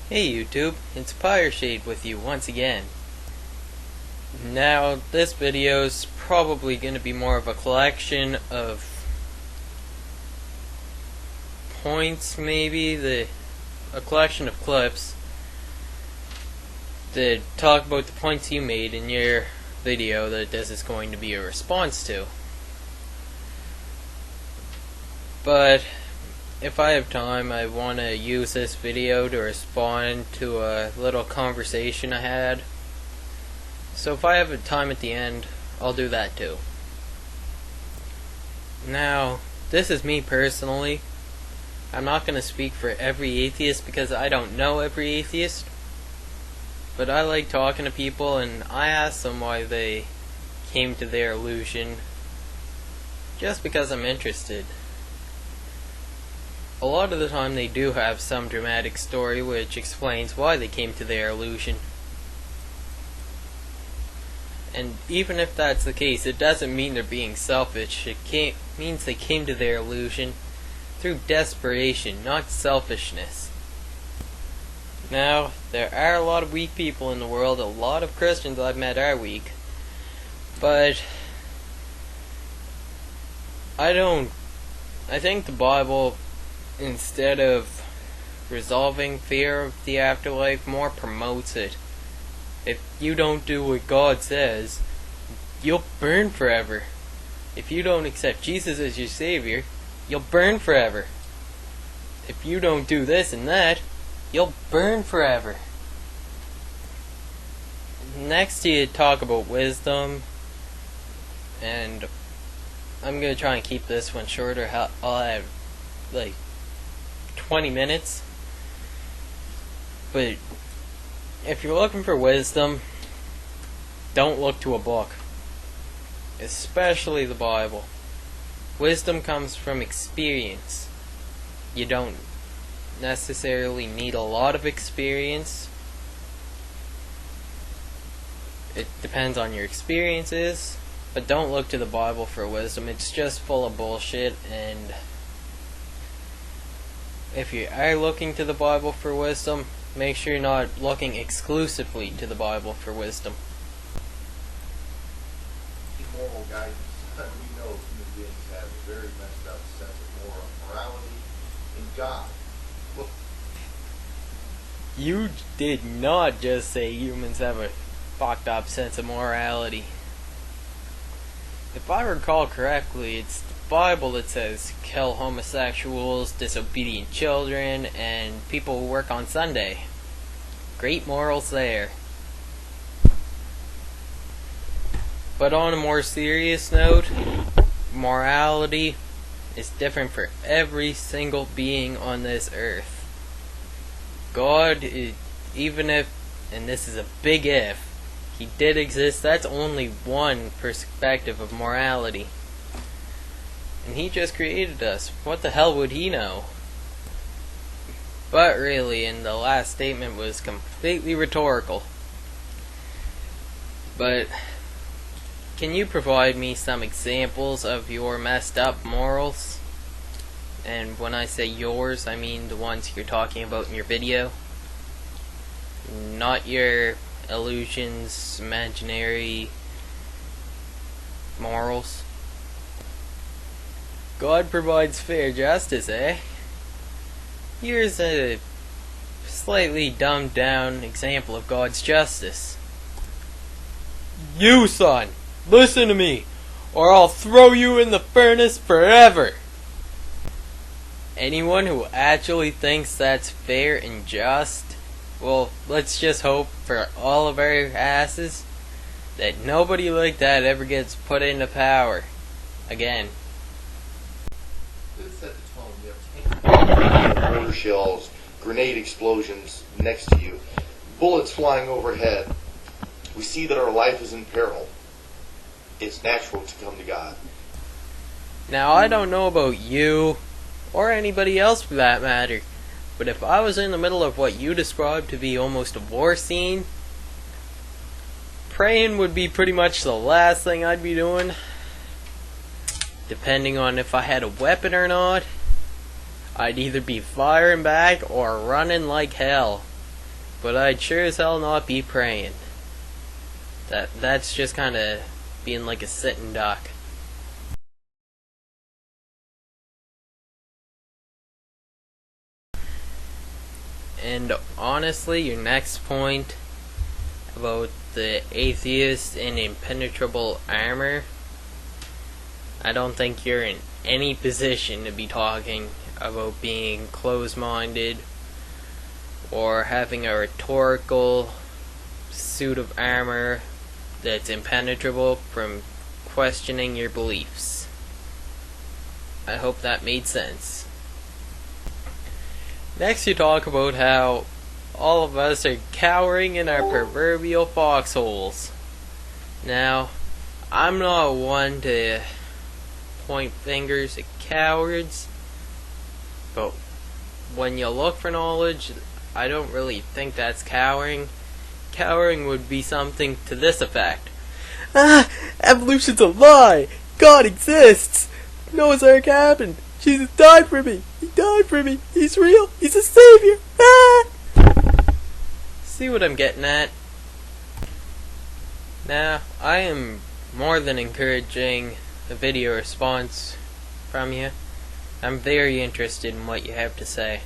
Hey YouTube, it's Shade with you once again. Now, this video is probably going to be more of a collection of points, maybe, a collection of clips that talk about the points you made in your video that this is going to be a response to. But if I have time, I want to use this video to respond to a little conversation I had. So if I have time at the end, I'll do that too. Now, this is me personally. I'm not going to speak for every atheist because I don't know every atheist. But I like talking to people and I ask them why they came to their illusion just because I'm interested. A lot of the time they do have some dramatic story which explains why they came to their illusion. And even if that's the case, it doesn't mean they're being selfish. It means they came to their illusion through desperation, not selfishness. Now, there are a lot of weak people in the world. A lot of Christians I've met are weak. But I think the Bible, instead of resolving fear of the afterlife, more promotes it. If you don't do what God says, you'll burn forever. If you don't accept Jesus as your Savior, you'll burn forever. If you don't do this and that, you'll burn forever. Next, you talk about wisdom, and I'm going to try and keep this one shorter. I'll have like 20 minutes. But if you're looking for wisdom, don't look to a book, especially the Bible. Wisdom comes from experience. You don't necessarily need a lot of experience. It depends on your experiences, but don't look to the Bible for wisdom. It's just full of bullshit. And if you are looking to the Bible for wisdom, make sure you're not looking exclusively to the Bible for wisdom. Moral guidance. We know human beings have a very messed up sense of morality and God. Well, You did not just say humans have a fucked up sense of morality. If I recall correctly, it's the Bible that says kill homosexuals, disobedient children, and people who work on Sunday. Great morals there. But on a more serious note, morality is different for every single being on this earth. God, even if, and this is a big if, He did exist, that's only one perspective of morality. And He just created us. What the hell would He know? But really, and the last statement was completely rhetorical. But can you provide me some examples of your messed up morals? And when I say yours, I mean the ones you're talking about in your video. Not your illusions, imaginary morals. God provides fair justice, eh? Here's a slightly dumbed down example of God's justice. You, son, listen to me, or I'll throw you in the furnace forever. Anyone who actually thinks that's fair and just, well, let's just hope for all of our asses that nobody like that ever gets put into power again. let's set the tone. You have mortar shells, grenade explosions next to you, bullets flying overhead. We see that our life is in peril. It's natural to come to God. Now, I don't know about you, or anybody else for that matter, but if I was in the middle of what you described to be almost a war scene, praying would be pretty much the last thing I'd be doing. Depending on if I had a weapon or not, I'd either be firing back or running like hell. but I'd sure as hell not be praying. That's just kind of being like a sitting duck. And honestly, your next point about the atheist and impenetrable armor, I don't think you're in any position to be talking about being closed-minded or having a rhetorical suit of armor that's impenetrable from questioning your beliefs. I hope that made sense. Next, you talk about how all of us are cowering in our proverbial foxholes. Now, I'm not one to point fingers at cowards, but when you look for knowledge, I don't really think that's cowering. Cowering would be something to this effect. Evolution's a lie! God exists! Noah's Ark happened! Jesus died for me! He died for me! He's real! He's a savior! See what I'm getting at? Now, I am more than encouraging a video response from you. I'm very interested in what you have to say.